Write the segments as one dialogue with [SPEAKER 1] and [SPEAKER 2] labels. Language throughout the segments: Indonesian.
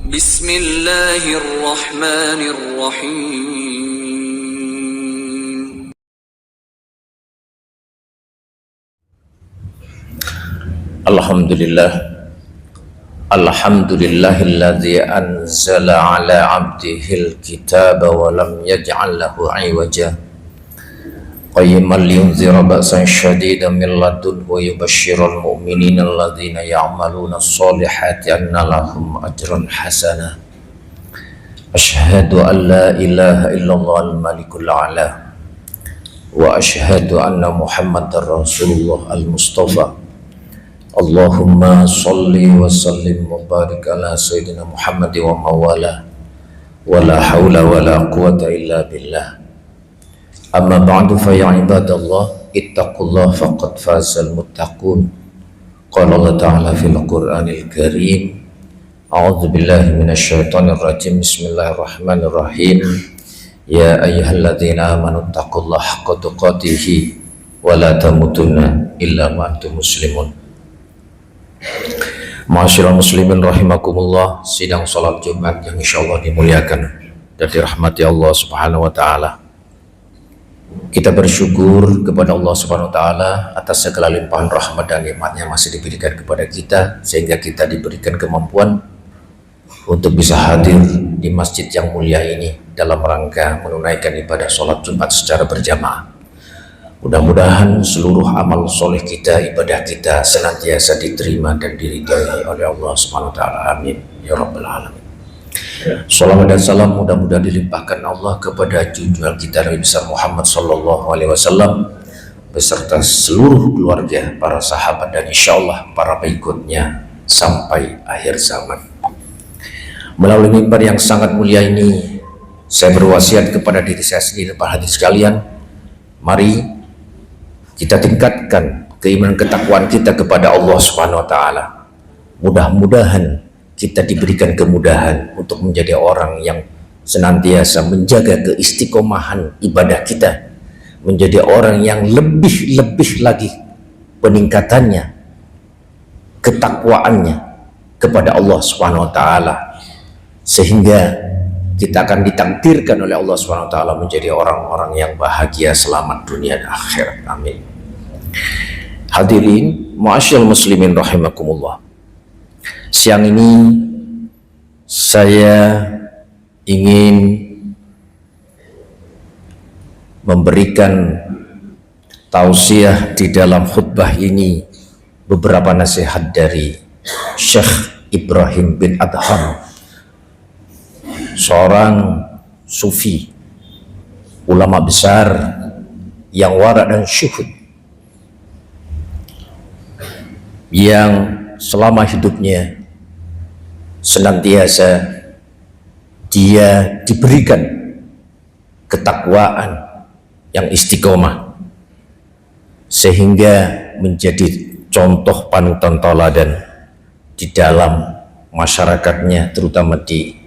[SPEAKER 1] Bismillahirrahmanirrahim.
[SPEAKER 2] Alhamdulillah, alhamdulillahilladzi anzala ala abdihil kitaba wa lam yaj'al lahu 'iwaja qayyiman liyunzira ba'san syadidan min ladunhu wa yubashshiral mu'minina alladzina ya'maluna as-solihati anna lahum ajran hasana. Asyhadu an la ilaha illallah al-malikul a'la wa asyhadu anna muhammadar rasulullah al-mustafa. Allahumma salli wa sallim wa barik ala sayyidina Muhammad wa mawala wa la hawla wa la quwata illa billah. Amma ba'du fa ya ibadallah ittaqullah faqad fazal muttaqun. Qala Allah ta'ala fil Qur'anil Karim, a'udzu billahi minasyaitonir rajim. Bismillahirrahmanirrahim. Ya ayyuhalladzina amanu taqullaha haqqa tuqatih wa la tamutunna illa wa antum muslimun. Ma'asyiral muslimin rahimakumullah, sidang salat Jumat yang insyaallah dimuliakan dan dirahmati Allah Subhanahu wa taala. Kita bersyukur kepada Allah Subhanahu wa taala atas segala limpahan rahmat dan nikmatnya masih diberikan kepada kita, sehingga kita diberikan kemampuan untuk bisa hadir di masjid yang mulia ini dalam rangka menunaikan ibadah salat Jumat secara berjamaah. Mudah-mudahan seluruh amal soleh kita, ibadah kita senantiasa diterima dan diridhai oleh Allah Subhanahu wa taala. Amin ya rabbal alamin. Salawat dan salam mudah-mudahan dilimpahkan Allah kepada junjungan kita Nabi besar Muhammad sallallahu alaihi wasallam beserta seluruh keluarga, para sahabat, dan insyaallah para pengikutnya sampai akhir zaman. Melalui mimbar yang sangat mulia ini, saya berwasiat kepada diri saya sendiri dan para hadirin sekalian, mari kita tingkatkan keimanan ketakwaan kita kepada Allah Subhanahu wa taala. Mudah-mudahan kita diberikan kemudahan untuk menjadi orang yang senantiasa menjaga keistiqomahan ibadah kita, menjadi orang yang lebih lagi peningkatannya, ketakwaannya kepada Allah Subhanahu wa taala, sehingga kita akan ditakdirkan oleh Allah Subhanahu wa taala menjadi orang-orang yang bahagia selamat dunia dan akhirat. Amin. Hadirin ma'asyiral muslimin rahimakumullah. Siang ini saya ingin memberikan tausiah di dalam khutbah ini, beberapa nasihat dari Syekh Ibrahim bin Adham, seorang sufi, ulama besar yang wara dan syuhud, yang selama hidupnya senantiasa dia diberikan ketakwaan yang istiqomah, sehingga menjadi contoh panutan teladan di dalam masyarakatnya, terutama di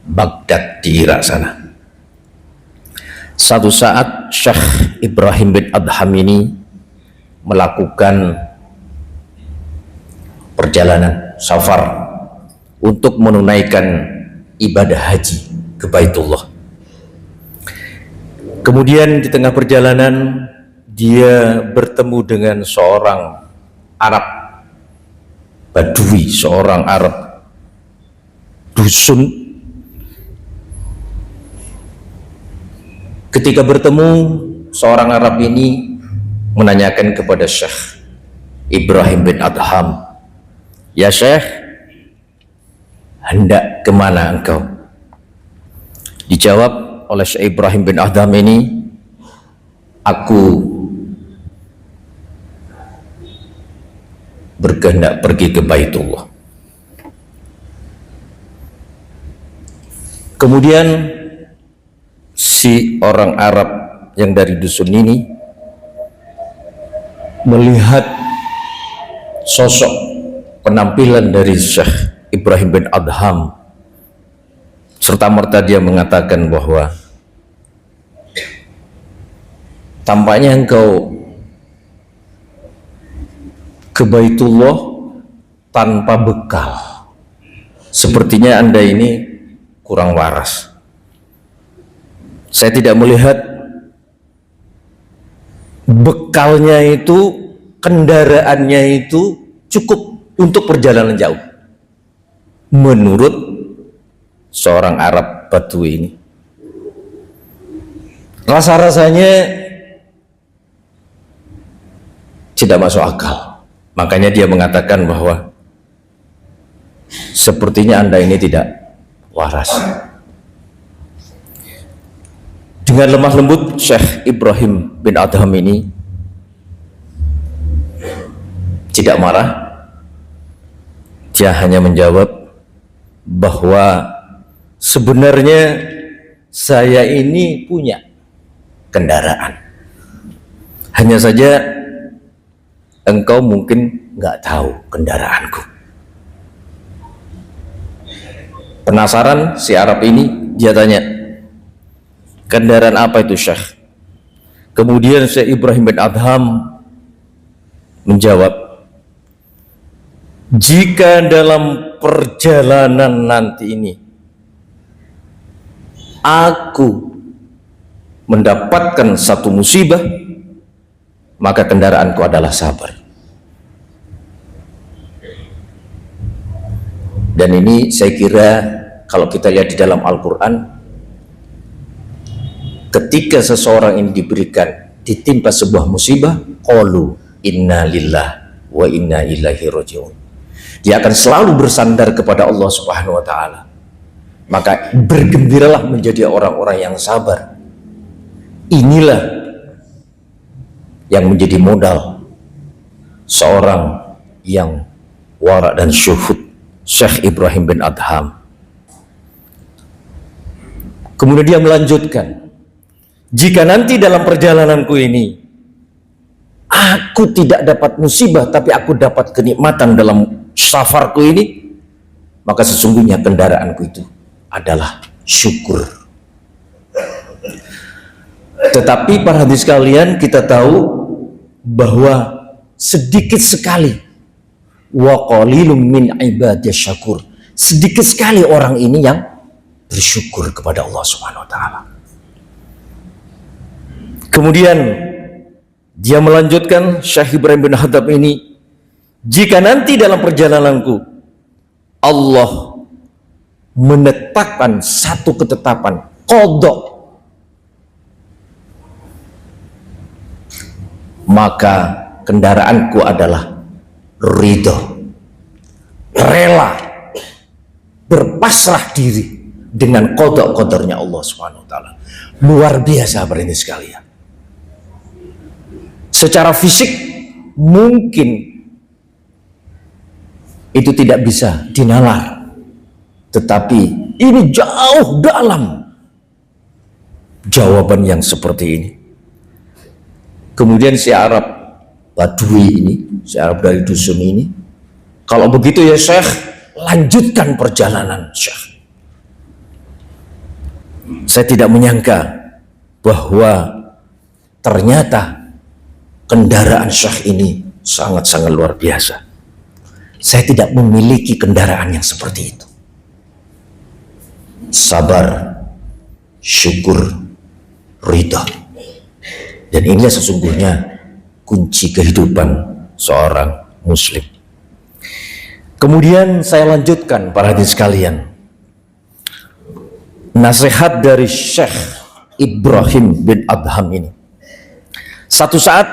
[SPEAKER 2] Baghdad, di Irak sana. Satu saat Syekh Ibrahim bin Adham ini melakukan perjalanan safar untuk menunaikan ibadah haji ke Baitullah. Kemudian di tengah perjalanan dia bertemu dengan seorang Arab Badui, seorang Arab dusun. Ketika bertemu, seorang Arab ini menanyakan kepada Syekh Ibrahim bin Adham, "Ya Syekh, hendak kemana engkau?" Dijawab oleh Syekh Ibrahim bin Adham ini, "Aku berkehendak pergi ke Baitullah." Kemudian si orang Arab yang dari dusun ini melihat sosok penampilan dari Syekh Ibrahim bin Adham, serta merta dia mengatakan bahwa tampaknya engkau ke Baitullah tanpa bekal, sepertinya Anda ini kurang waras. Saya tidak melihat bekalnya itu, kendaraannya itu cukup untuk perjalanan jauh. Menurut seorang Arab Badui ini, rasa-rasanya tidak masuk akal. Makanya dia mengatakan bahwa sepertinya Anda ini tidak waras. Dengan lemah lembut, Syekh Ibrahim bin Adham ini tidak marah. Dia hanya menjawab bahwa sebenarnya saya ini punya kendaraan, hanya saja engkau mungkin nggak tahu kendaraanku. Penasaran si Arab ini, dia tanya, kendaraan apa itu Syekh? Kemudian Syekh Ibrahim bin Adham menjawab, jika dalam perjalanan nanti ini aku mendapatkan satu musibah, maka kendaraanku adalah sabar. Dan ini saya kira kalau kita lihat di dalam Al-Quran, ketika seseorang ini ditimpa sebuah musibah, qalu inna lillah wa inna ilaihi raji'un, dia akan selalu bersandar kepada Allah Subhanahu wa ta'ala. Maka bergembiralah menjadi orang-orang yang sabar. Inilah yang menjadi modal seorang yang wara dan syuhud, Syekh Ibrahim bin Adham. Kemudian dia melanjutkan, jika nanti dalam perjalananku ini aku tidak dapat musibah, tapi aku dapat kenikmatan dalam safarku ini, maka sesungguhnya kendaraanku itu adalah syukur. Tetapi para hadirin sekalian, kita tahu bahwa sedikit sekali, wa qalilum min ibadiyas syakur, sedikit sekali orang ini yang bersyukur kepada Allah Subhanahu wa ta'ala. Kemudian dia melanjutkan, Syekh Ibrahim bin Adham ini, jika nanti dalam perjalananku Allah menetapkan satu ketetapan qada, maka kendaraanku adalah ridho, rela, berpasrah diri dengan qada-qadarnya Allah Subhanahu wa ta'ala. Luar biasa para ini sekalian. Secara fisik mungkin itu tidak bisa dinalar, tetapi ini jauh dalam jawaban yang seperti ini. Kemudian si Arab Badui ini, si Arab dari dusun ini, kalau begitu ya Syekh, lanjutkan perjalanan Syekh. Saya tidak menyangka bahwa ternyata kendaraan Syekh ini sangat-sangat luar biasa. Saya tidak memiliki kendaraan yang seperti itu. Sabar, syukur, ridha. Dan inilah sesungguhnya kunci kehidupan seorang muslim. Kemudian saya lanjutkan para hadirin sekalian, nasihat dari Syekh Ibrahim bin Adham ini. Satu saat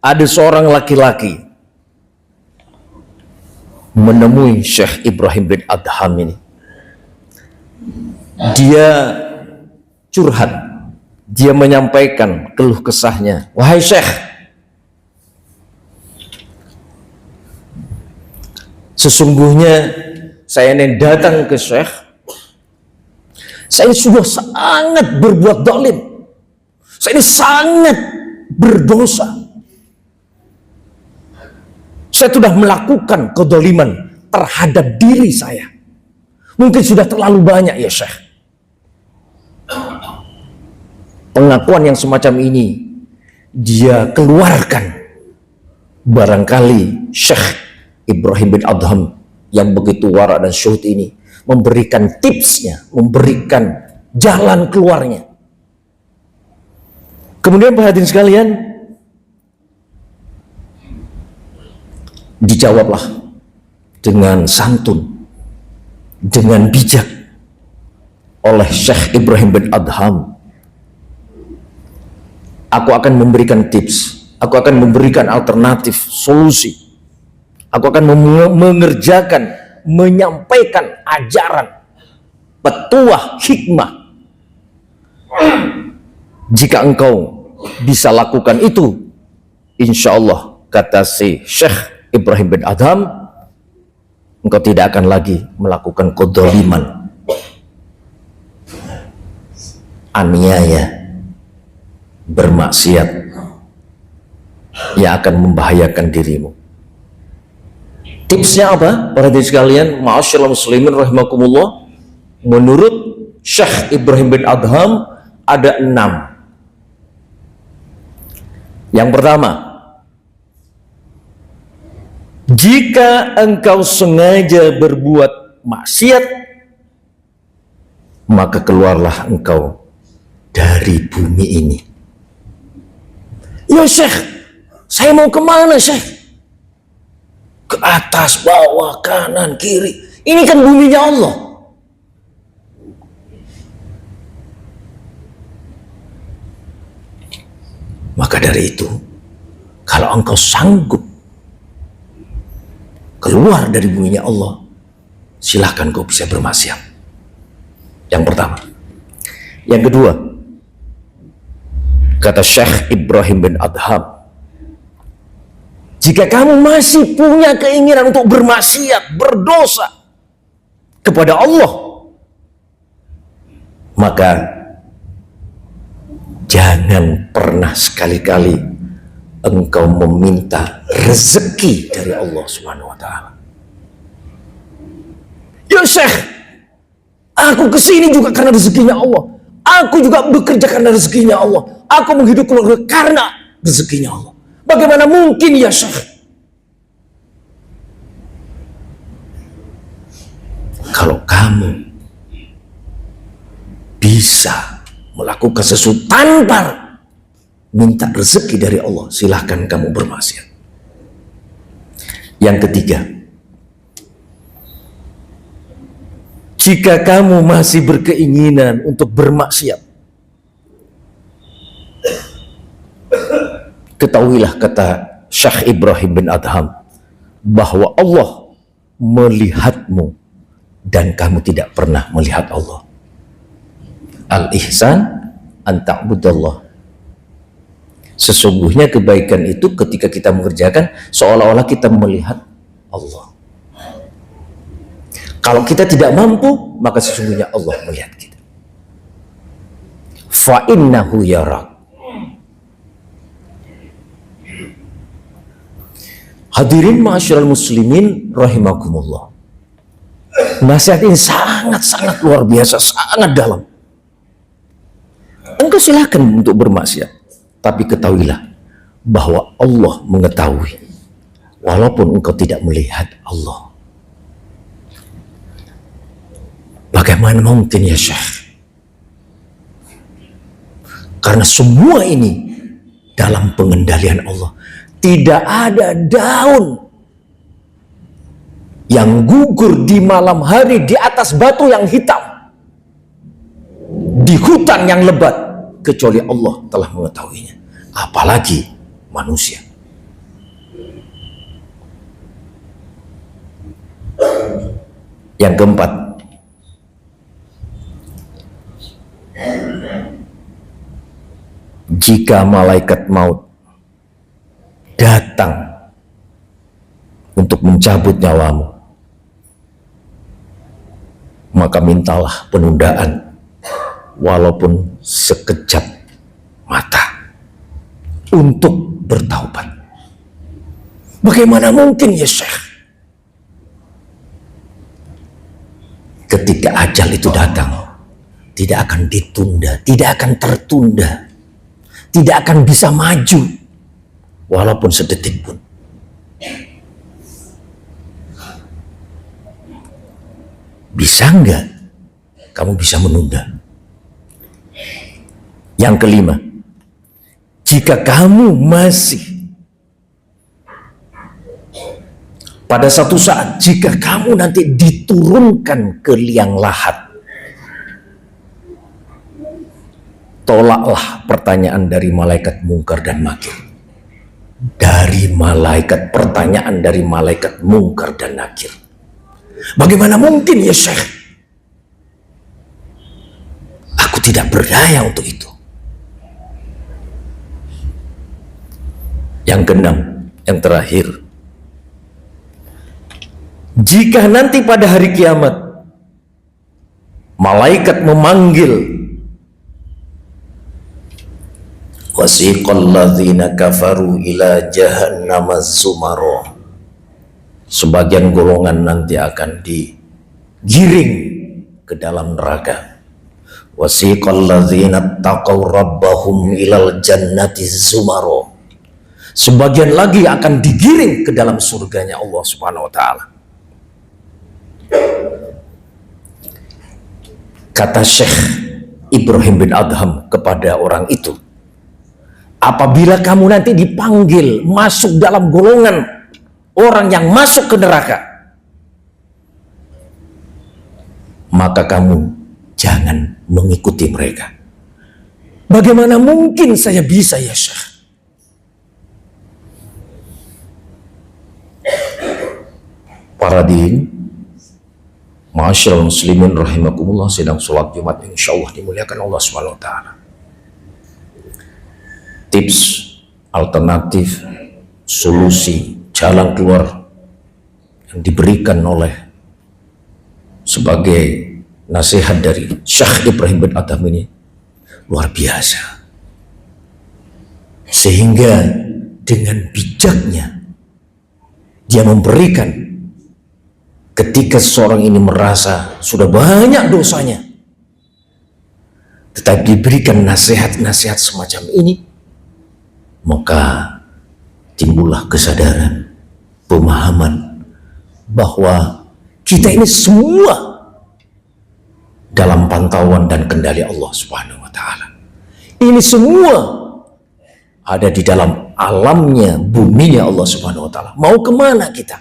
[SPEAKER 2] ada seorang laki-laki menemui Syekh Ibrahim bin Adham ini. Dia curhat, dia menyampaikan keluh kesahnya. Wahai Syekh, sesungguhnya saya ini datang ke Syekh, saya sudah sangat berbuat zalim, saya ini sangat berdosa, saya sudah melakukan kezaliman terhadap diri saya, mungkin sudah terlalu banyak ya Syekh. Pengakuan yang semacam ini dia keluarkan. Barangkali Syekh Ibrahim bin Adham yang begitu wara dan syuhud ini memberikan tipsnya, memberikan jalan keluarnya. Kemudian hadirin sekalian, dijawablah dengan santun, dengan bijak oleh Syekh Ibrahim bin Adham. Aku akan memberikan tips, aku akan memberikan alternatif, solusi. Aku akan mengerjakan, menyampaikan ajaran, petuah, hikmah. Jika engkau bisa lakukan itu, insya Allah, kata si Syekh Ibrahim bin Adham, engkau tidak akan lagi melakukan kedzaliman, aniaya, bermaksiat yang akan membahayakan dirimu. Tipsnya apa? Para hadirin sekalian, ma'asyiral muslimin rahimakumullah, menurut Syekh Ibrahim bin Adham ada 6. Yang pertama, jika engkau sengaja berbuat maksiat, maka keluarlah engkau dari bumi ini. Ya Syekh, saya mau kemana Syekh? Ke atas, bawah, kanan, kiri. Ini kan buminya Allah. Maka dari itu, kalau engkau sanggup keluar dari buminya Allah, silahkan kau bisa bermaksiat. Yang pertama. Yang kedua, kata Syekh Ibrahim bin Adham, jika kamu masih punya keinginan untuk bermaksiat, berdosa kepada Allah, maka jangan pernah sekali-kali engkau meminta rezeki dari Allah Subhanahu wa taala. Ya Syekh, aku kesini juga karena rezekinya Allah. Aku juga bekerja karena rezekinya Allah. Aku menghidup keluarga karena rezekinya Allah. Bagaimana mungkin ya Syekh? Kalau kamu bisa melakukan sesuatu tanpa minta rezeki dari Allah, silahkan kamu bermaksiat. Yang ketiga, jika kamu masih berkeinginan untuk bermaksiat, ketahuilah, kata Syekh Ibrahim bin Adham, bahwa Allah melihatmu dan kamu tidak pernah melihat Allah. Al-ihsan an ta'budallah. Sesungguhnya kebaikan itu ketika kita mengerjakan seolah-olah kita melihat Allah. Kalau kita tidak mampu, maka sesungguhnya Allah melihat kita. Fa innahu yarak. Hadirin ma'asyiral muslimin rahimakumullah. Nasihat ini sangat-sangat luar biasa, sangat dalam. Engkau silakan untuk bermaksiat, tapi ketahuilah bahwa Allah mengetahui, walaupun engkau tidak melihat Allah. Bagaimana mungkin ya Syekh? Karena semua ini dalam pengendalian Allah. Tidak ada daun yang gugur di malam hari di atas batu yang hitam, di hutan yang lebat, kecuali Allah telah mengetahuinya. Apalagi manusia. Yang keempat, jika malaikat maut datang untuk mencabut nyawamu, maka mintalah penundaan walaupun sekejap mata untuk bertaubat. Bagaimana mungkin ya Syekh? Ketika ajal itu datang, tidak akan ditunda, tidak akan tertunda, tidak akan bisa maju walaupun sedetik pun. Bisa enggak kamu bisa menunda? Yang kelima, jika kamu masih pada satu saat, jika kamu nanti diturunkan ke liang lahat, tolaklah pertanyaan dari malaikat mungkar dan nakir. Pertanyaan dari malaikat mungkar dan nakir. Bagaimana mungkin ya Syekh? Aku tidak berdaya untuk itu. Yang keenam, yang terakhir, jika nanti pada hari kiamat malaikat memanggil, wasiqal ladzina kafaru ila jahannama zumaro, sebagian golongan nanti akan digiring ke dalam neraka. Wasiqal ladzina taqaw rabbahum ilal jannati zumaro, sebagian lagi akan digiring ke dalam surganya Allah Subhanahu wa taala. Kata Syekh Ibrahim bin Adham kepada orang itu, apabila kamu nanti dipanggil masuk dalam golongan orang yang masuk ke neraka, maka kamu jangan mengikuti mereka. Bagaimana mungkin saya bisa ya Syekh? Para hadirin, ma'asyiral muslimin rahimakumullah, sedang sholat Jumat insyaallah dimuliakan Allah Subhanahu wa taala. Tips, alternatif, solusi, jalan keluar yang diberikan oleh sebagai nasihat dari Syekh Ibrahim bin Adham ini luar biasa. Sehingga dengan bijaknya dia memberikan, ketika seseorang ini merasa sudah banyak dosanya, tetapi diberikan nasihat-nasihat semacam ini, maka timbullah kesadaran, pemahaman bahwa kita ini semua dalam pantauan dan kendali Allah Subhanahu wa taala. Ini semua ada di dalam alamnya, buminya Allah Subhanahu wa taala. Mau kemana kita?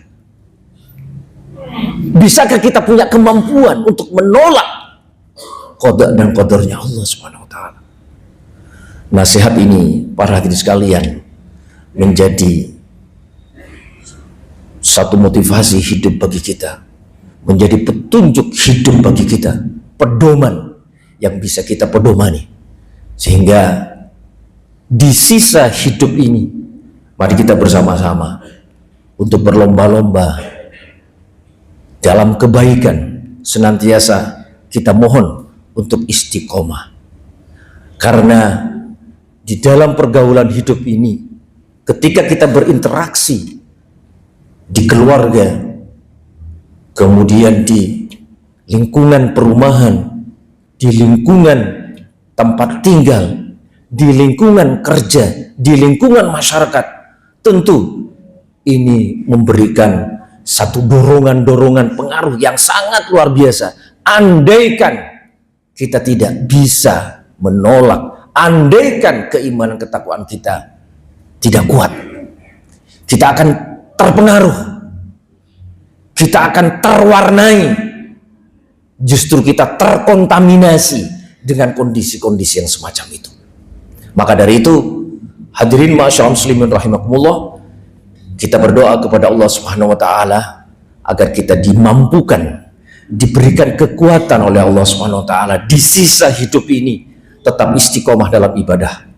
[SPEAKER 2] Bisakah kita punya kemampuan untuk menolak qada dan qadarnya Allah Subhanahu wa taala? Nasihat ini, para hadirin sekalian, menjadi satu motivasi hidup bagi kita, menjadi petunjuk hidup bagi kita, pedoman yang bisa kita pedomani, sehingga di sisa hidup ini mari kita bersama-sama untuk berlomba-lomba dalam kebaikan. Senantiasa kita mohon untuk istiqomah, karena di dalam pergaulan hidup ini, ketika kita berinteraksi di keluarga, kemudian di lingkungan perumahan, di lingkungan tempat tinggal, di lingkungan kerja, di lingkungan masyarakat, tentu ini memberikan satu dorongan-dorongan pengaruh yang sangat luar biasa. Andaikan kita tidak bisa menolak, andaikan keimanan ketakwaan kita tidak kuat, kita akan terpengaruh, kita akan terwarnai, justru kita terkontaminasi dengan kondisi-kondisi yang semacam itu. Maka dari itu, hadirin ma'asyiral muslimin rahimakumullah, kita berdoa kepada Allah Subhanahu wa taala agar kita dimampukan, diberikan kekuatan oleh Allah Subhanahu wa taala di sisa hidup ini tetap istiqomah dalam ibadah.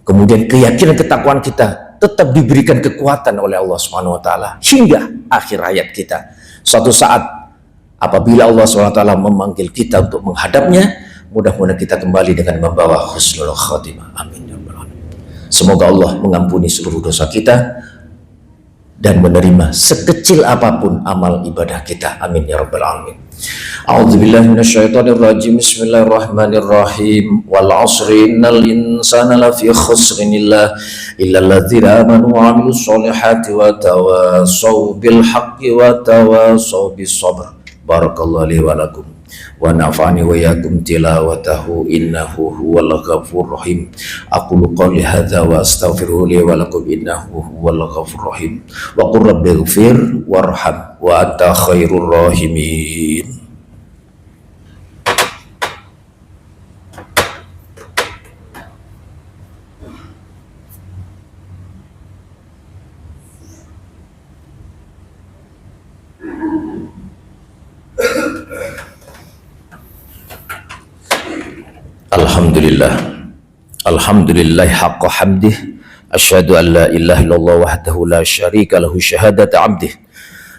[SPEAKER 2] Kemudian keyakinan ketakwaan kita tetap diberikan kekuatan oleh Allah Subhanahu wa taala hingga akhir hayat kita. Suatu saat apabila Allah Subhanahu wa taala memanggil kita untuk menghadapnya, mudah-mudahan kita kembali dengan membawa husnul khatimah. Amin ya rabbal alamin. Semoga Allah mengampuni seluruh dosa kita dan menerima sekecil apapun amal ibadah kita. Amin ya rabbal alamin. A'udzubillahi minasyaitonirrajim. Bismillahirrahmanirrahim. Wal 'asri innal insana lafi khusrin illal ladzina amanu wa 'amilus solihati wa tawassaw bil haqqi wa tawassaw bis sabr. barakallahu li wa lakum wa nafa'ani wa iyyakum tilawatahu innahu huwal ghafurur rahim. Aqulu qawli hadza wa astaghfiruhu li wa lakum innahu huwal ghafurur rahim. Wa qur rabbighfir warham wa anta khairur rahimin. Alhamdulillah, alhamdulillah haqqa hamdih, asyhadu an la ilaha illallah wahdahu la syarika lahu syahadatu abdih,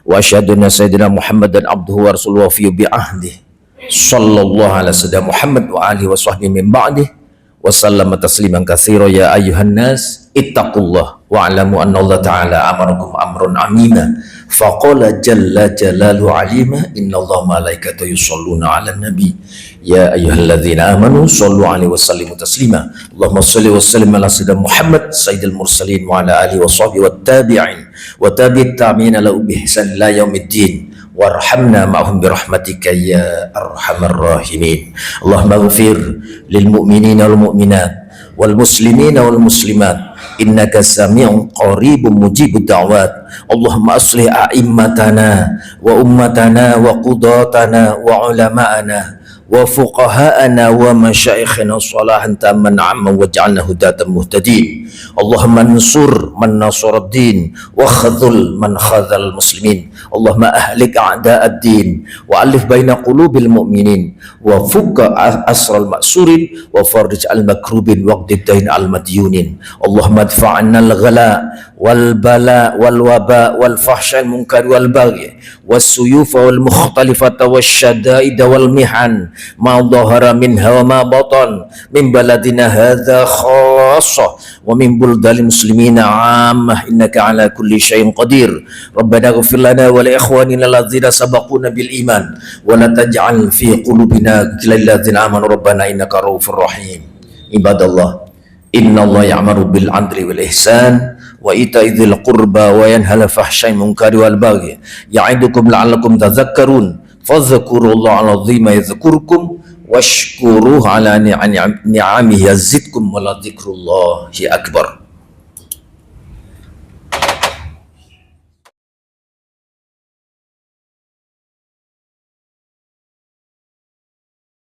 [SPEAKER 2] wa asyhadu anna sayyidina Muhammadan abduhu wa rasuluhu fi bi'ahdih, sallallahu ala sayyidina Muhammad wa alihi wa sahbihi min ba'dih, wa sallama tasliman katsira. Ya ayyuhan nas ittaqullah wa alamu anna Allah ta'ala amarakum amrun amina faqala jalla jalalu alima inna Allah malaikatahu yusholluna ala nabi ya ayyuhalladzina amanu shollu alaihi wa sallimu taslima. Allahumma sholli wa sallim ala sayyidina Muhammad sayyidil mursalin wa ala alihi wa sahbihi wat tabi'in wa tabi'it tabi'in ala bi ihsan ila yaumiddin warhamna ma'hum birahmatika ya arhamar rahimin. Allahumma ighfir lil mu'minina wal mu'minat wal muslimina wal muslimat innaka sami'un qaribun mujibud da'wat. Allahumma aslih a'immatana wa ummatana wa qudatana wa ulama'ana wa fuqaha'ana wa masyaikhina salahan tamman amman waj'alna hudatan muhtadin. Allahumma ansur man nasaraddin wa khadhul man khadhal muslimin. Allahumma ahlik a'da'ad din wa alif baina qulubil mu'minin wa fukka asral ma'surin wa farij al makrubin waqdid dain al madyunin. Allahumma adfa'anna al ghala wal bala wal waba wal fahsya al munkar wal baghi was suyufa wal mukhtalifata wasyada'id wal mihan ma dhahara minha wa ma batan min baladina hadza khassa wa min buldal muslimina 'ammah innaka ala kulli syai'in qadir. Rabbana ighfir lana wa li ikhwanina alladzina sabaquna bil iman wa la taj'al fi qulubina ghillan lil ladzina amanu rabbana innaka ra'ufur rahim. Ibadallah, innallaha ya'muru bil 'adli wal ihsan wa ita'i dzil qurba wa yanha 'anil fahsya'i munkari wal baghi ya'idukum la'allakum tadhakkarun fadhkurullaha 'azima yadhkurkum washkuruhu 'ala ni'amihi yazidkum wa la dzikrullahi akbar.